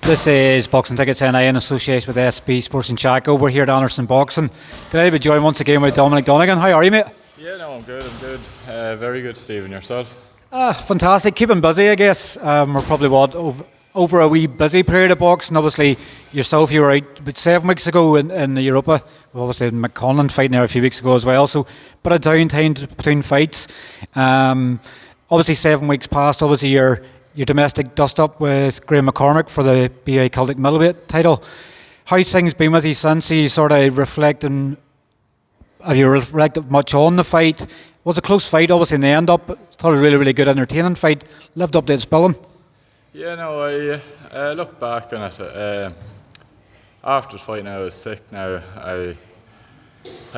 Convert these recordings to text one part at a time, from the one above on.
This is Boxing Tickets NI in association with SB Sports Chaco. We're here at Anderson Boxing. Today we're joined once again with Dominic Donegan. How are you, mate? Yeah, no, I'm good. Very good, Stephen. Yourself? Fantastic. Keeping busy, I guess. We're probably, over a wee busy period of boxing. Obviously, yourself, you were out about 7 weeks ago in the Europa. Obviously, McCormack fighting there a few weeks ago as well. So, bit of downtime between fights. Obviously, 7 weeks past. Obviously, your domestic dust-up with Graham McCormack for the BA Celtic middleweight title. How's things been with you since? You sort of reflecting? Have you reflected much on the fight? It was a close fight, obviously, in the end up. Thought it was a really, really good, entertaining fight. Lived up to its billing. Yeah, no, I look back on it. After the fight, now I was sick. Now I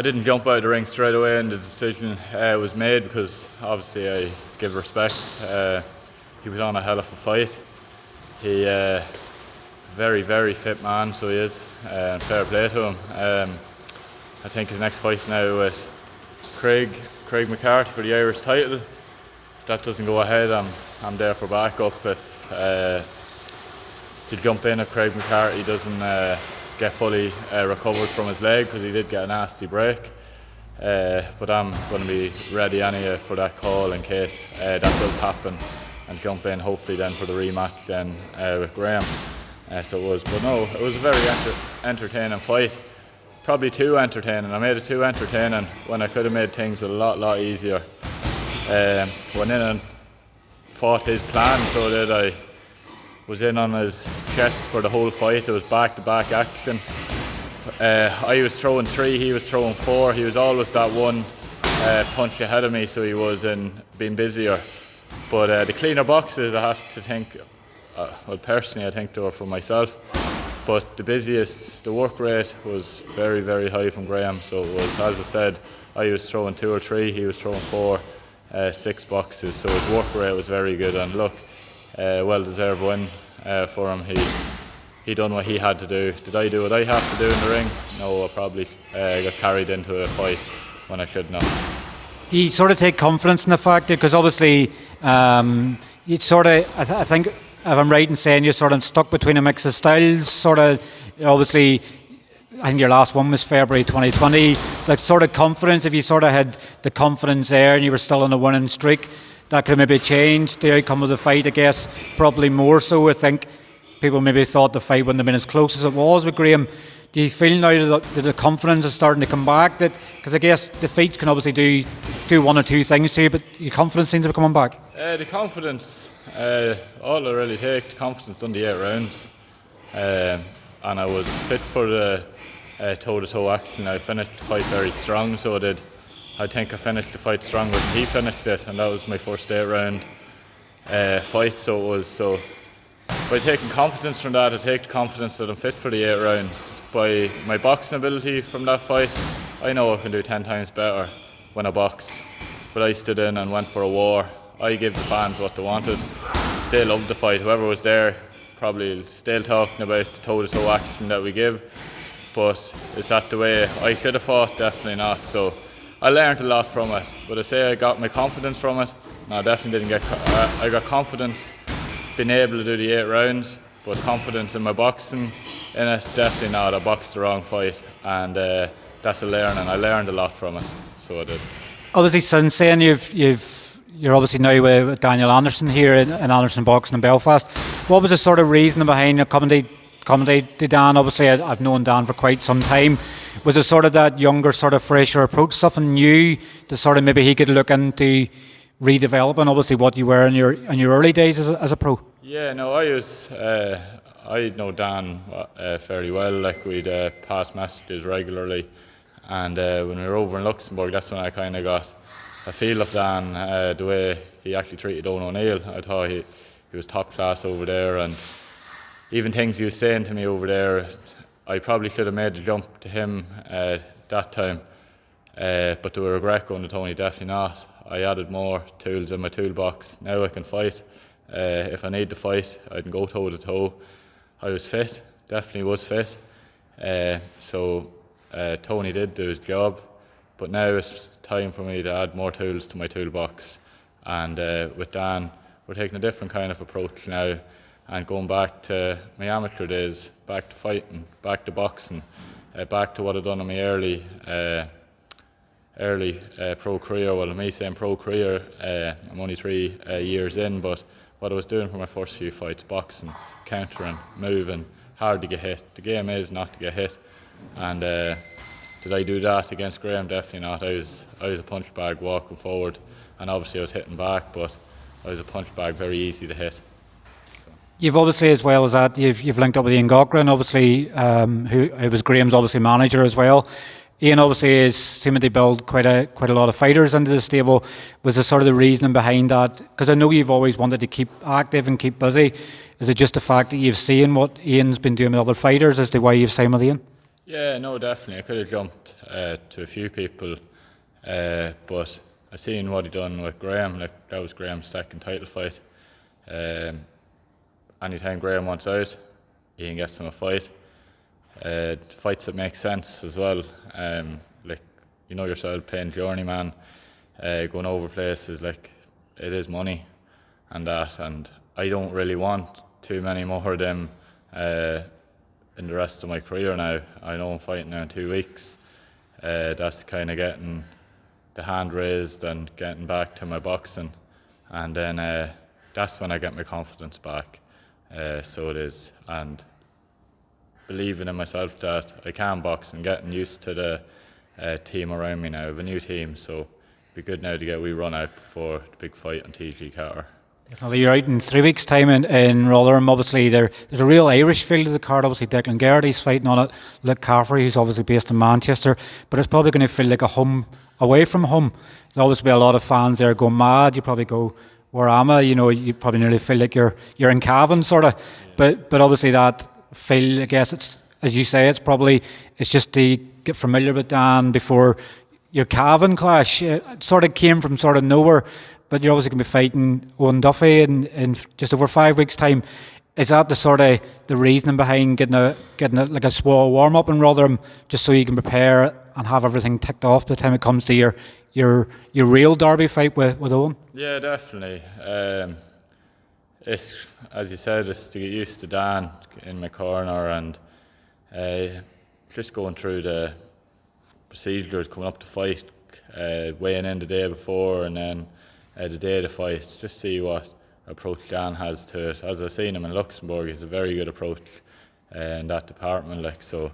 didn't jump out of the ring straight away, and the decision was made because obviously I give respect. He was on a hell of a fight. He very, very fit man, so he is. And fair play to him. I think his next fight's now with Craig McCarthy for the Irish title. If that doesn't go ahead, I'm there for backup. If to jump in if Craig McCarthy doesn't get fully recovered from his leg, because he did get a nasty break. But I'm going to be ready anyway for that call in case that does happen, and jump in hopefully then for the rematch then with Graham. So it was, but no, it was a very entertaining fight. Probably too entertaining. I made it too entertaining when I could have made things a lot easier. Went in and fought his plan, so that I was in on his chest for the whole fight. It was back-to-back action. I was throwing 3, he was throwing 4. He was always that one punch ahead of me, so he was being busier. But the cleaner boxes, I have to think, well, personally I think they were for myself. But the work rate was very, very high from Graham. So it was, as I said, I was throwing 2 or 3, he was throwing 4, 6 boxes. So his work rate was very good. And look, well-deserved win for him. He done what he had to do. Did I do what I have to do in the ring? No, I probably got carried into a fight when I shouldn't have. Do you sort of take confidence in the fact that, because obviously you sort of, I think, if I'm right in saying you're sort of stuck between a mix of styles, sort of, obviously, I think your last one was February 2020, like sort of confidence, if you sort of had the confidence there and you were still on a winning streak, that could maybe change the outcome of the fight, I guess, probably more so. I think people maybe thought the fight wouldn't have been as close as it was with Graham. Do you feel now that the confidence is starting to come back? Because I guess defeats can obviously do one or two things to you, but your confidence seems to be coming back. The confidence, all I really take, the confidence on the 8 rounds. And I was fit for the toe-to-toe action. I finished the fight very strong, so I think I finished the fight stronger than he finished it, and that was my first 8 round fight. So it was by taking confidence from that, I take the confidence that I'm fit for the 8 rounds. By my boxing ability from that fight, I know I can do 10 times better when I box. But I stood in and went for a war. I gave the fans what they wanted. They loved the fight. Whoever was there probably still talking about the toe-to-toe action that we give. But is that the way I should have fought? Definitely not. So I learned a lot from it. But I say I got my confidence from it. No, I definitely didn't get. I got confidence being able to do the 8 rounds, but confidence in my boxing in it, definitely not. I boxed the wrong fight, and that's a learning. I learned a lot from it, so I did. Obviously, since then you're obviously now with Daniel Anderson here in Anderson Boxing in Belfast. What was the sort of reason behind coming to Dan? Obviously, I've known Dan for quite some time. Was it sort of that younger, sort of fresher approach, something new that sort of maybe he could look into redeveloping, obviously, what you were in your early days as a pro? Yeah, no, I know Dan fairly well. Like, we'd pass messages regularly, and when we were over in Luxembourg, that's when I kind of got a feel of Dan, the way he actually treated Owen O'Neill. I thought he was top class over there, and even things he was saying to me over there, I probably should have made the jump to him that time, but do I regret going to Tony? Definitely not. I added more tools in my toolbox. Now I can fight. If I need to fight, I can go toe to toe. I was fit, definitely was fit. So Tony did do his job, but now it's time for me to add more tools to my toolbox. And with Dan, we're taking a different kind of approach now, and going back to my amateur days, back to fighting, back to boxing, back to what I'd done in my early pro career. Well, me saying pro career, I'm only 3 years in, but what I was doing for my first few fights, boxing, countering, moving, hard to get hit. The game is not to get hit. And did I do that against Graham? Definitely not. I was a punch bag walking forward, and obviously I was hitting back, but I was a punch bag, very easy to hit. You've obviously, as well as that, you've linked up with Ian Gaughran, obviously, who was Graham's obviously manager as well. Ian obviously is seeming to build quite a lot of fighters into the stable. Was the sort of the reasoning behind that? Because I know you've always wanted to keep active and keep busy. Is it just the fact that you've seen what Ian's been doing with other fighters as to why you've signed with Ian? Yeah, no, definitely. I could have jumped to a few people, but I seen what he done with Graham. Like, that was Graham's second title fight. Anytime Graham wants out, Ian gets him a fight. Fights that make sense as well. Like, you know yourself, playing journeyman, going over places, like, it is money and that, and I don't really want too many more of them in the rest of my career now. I know I'm fighting now in 2 weeks. That's kind of getting the hand raised and getting back to my boxing, and then that's when I get my confidence back. So it is, and believing in myself that I can box and getting used to the team around me now. I have a new team, so it'd be good now to get a wee run out before the big fight on TG Carter. Definitely, you're out in 3 weeks' time in Rotherham. Obviously, there's a real Irish feel to the card. Obviously, Declan Geraghty's fighting on it. Luke Caffrey, who's obviously based in Manchester, but it's probably going to feel like a home away from home. There'll obviously be a lot of fans there going mad. You probably go, where am I? You know, you probably nearly feel like you're in Cavan, sort of. But obviously that feel, I guess it's, as you say, it's just to get familiar with Dan before your Cavan clash. It sort of came from sort of nowhere, but you're obviously going to be fighting Owen Duffy in just over 5 weeks' time. Is that the sort of the reasoning behind getting a like a small warm up in Rotherham, just so you can prepare and have everything ticked off by the time it comes to your real derby fight with Owen? Yeah, definitely. It's, as you said, it's to get used to Dan in my corner, and just going through the procedures coming up to fight, weighing in the day before, and then the day of the fight, just see what approach Dan has to it. As I've seen him in Luxembourg, he's a very good approach in that department. Like, so,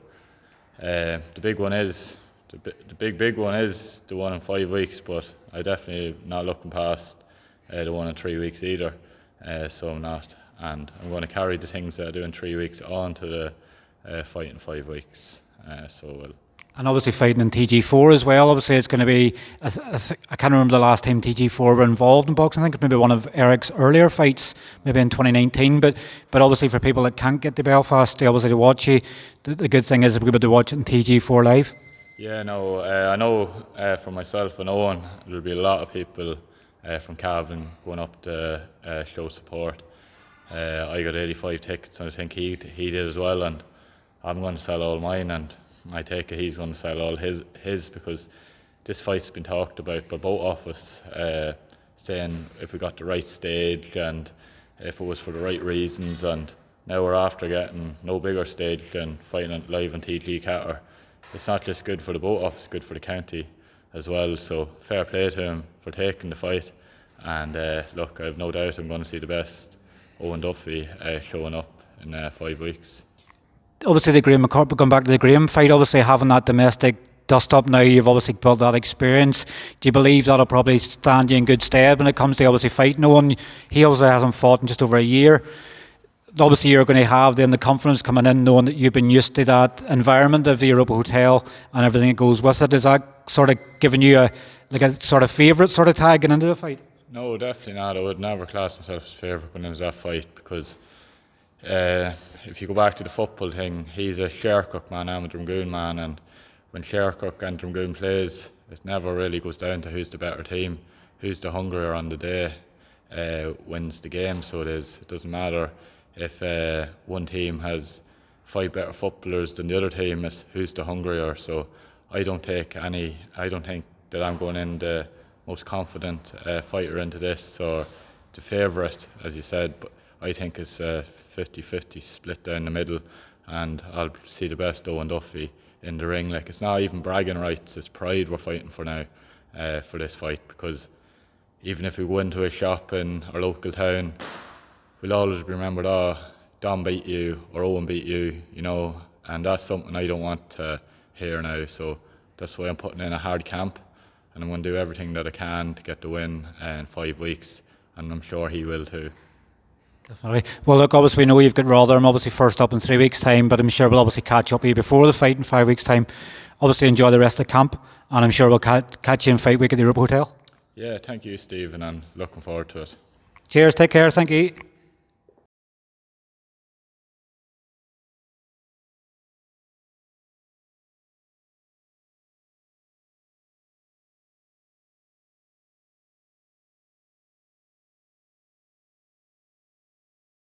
the big one is the big one is the one in 5 weeks, but I definitely not looking past the one in 3 weeks either. So I'm not, and I'm going to carry the things that I do in 3 weeks on to the fight in 5 weeks. And obviously fighting in TG4 as well. Obviously it's going to be, I can't remember the last time TG4 were involved in boxing. I think it's maybe one of Eric's earlier fights, maybe in 2019. But obviously for people that can't get to Belfast, they obviously to watch you, the good thing is we'll be able to watch it in TG4 live. Yeah, no, I know for myself and Owen, there'll be a lot of people from Cavan going up to show support. I got 85 tickets, and I think he did as well, and I'm going to sell all mine, and I take it he's going to sell all his because this fight's been talked about by both of us, saying if we got the right stage and if it was for the right reasons, and now we're after getting no bigger stage than fighting it live on TG Carter. It's not just good for the both of us, it's good for the county as well, so fair play to him for taking the fight, and look, I have no doubt I'm going to see the best Owen Duffy showing up in 5 weeks. Obviously the Graham McCormack, going back to the Graham fight, obviously having that domestic dust up now, you've obviously built that experience. Do you believe that'll probably stand you in good stead when it comes to obviously fighting Owen? He obviously hasn't fought in just over a year. Obviously you're going to have then the confidence coming in, knowing that you've been used to that environment of the Europa Hotel and everything that goes with it. Is that sort of giving you a sort of favourite sort of tag getting into the fight? No, definitely not. I would never class myself as favourite going into that fight, because if you go back to the football thing, he's a Shercock man, I'm a Drumgoon man, and when Shercock and Drumgoon plays, it never really goes down to who's the better team, who's the hungrier on the day wins the game. So it doesn't matter if one team has 5 better footballers than the other team, is who's the hungrier. So I don't think that I'm going in the most confident fighter into this or the favourite, as you said, but I think it's a 50-50 split down the middle, and I'll see the best Owen Duffy in the ring. Like, it's not even bragging rights, it's pride we're fighting for now, for this fight, because even if we go into a shop in our local town, we'll always be remembered, oh, Dom beat you or Owen beat you, you know, and that's something I don't want to hear now. So that's why I'm putting in a hard camp, and I'm going to do everything that I can to get the win in 5 weeks, and I'm sure he will too. Definitely. Well, look, obviously we know you've got Rotherham obviously first up in 3 weeks' time, but I'm sure we'll obviously catch up with you before the fight in 5 weeks' time. Obviously enjoy the rest of the camp, and I'm sure we'll catch you in fight week at the Europa Hotel. Yeah, thank you, Steve, and I'm looking forward to it. Cheers, take care, thank you.